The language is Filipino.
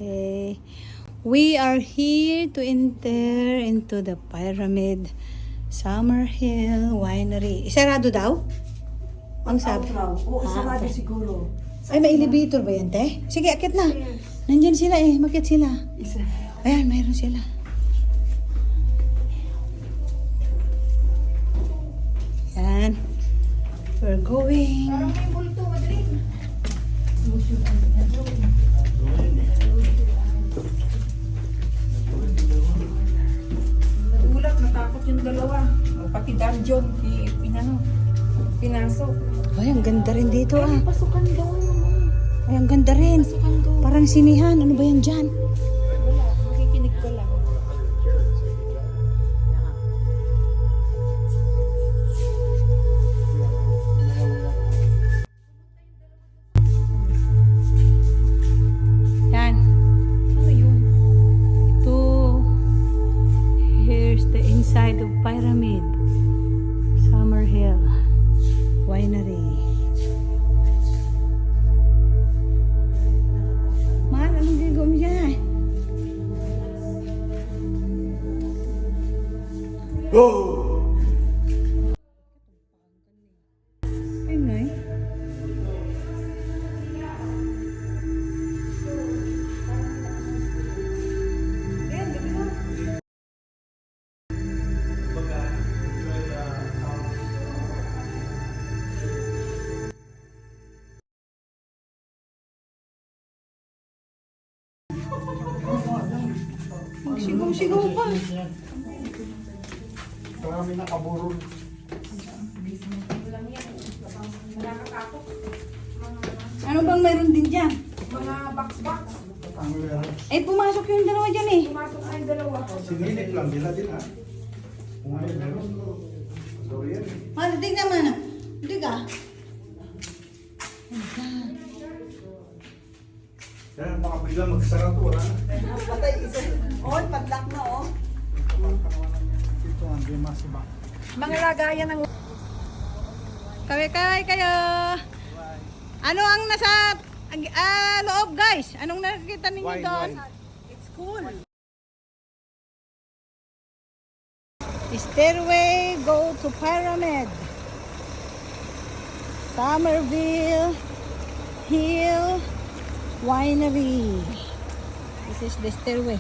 Okay. We are here to enter into the Pyramid Summerhill Winery. Sarado daw? Ang sabi. Oo, sarado okay. siguro. Ay, may elevator ba yan, te? Sige, akit na. Nandyan sila eh. Makit sila. Isa. Ayan, mayroon sila. Yan. We're going. Parang may bulto, Madrid. Nagulat, natakot yung dalawa. Pati dungeon, pinasok. Ay, ang ganda rin dito ah. Pasukan daw. Ay, ang ganda rin. Pasukan daw. Parang sinihan. Ano ba yan dyan? Wala, makikinig ko lang. Yan. Ano yun? Ito. Here's the inside of Pyramid Summerhill Winery. Mahal, anong ginagawa mo dyan? Ayun na eh. Sigaw-sigaw pa. Marami nakaburol. Ano bang mayroon din dyan? Mga box-box. Eh, pumasok yung dalawa dyan eh. Pumasok na yung dalawa. Sinilip lang nila din ha. Kung ano meron. Sorry yan. Mahal, tignan mo na. Tiga. Yan, baka bigla magsara to ha. Patay isa. On, padlock na oh. Ito ang dimas ba? Mga lagayan ng... Kaway-kaway kayo. Ano ang nasa loob, guys? Anong nakikita ninyo Wine, doon? wine. It's cool. Stairway go to Pyramid Summerhill Hill Winery. This is the stairway.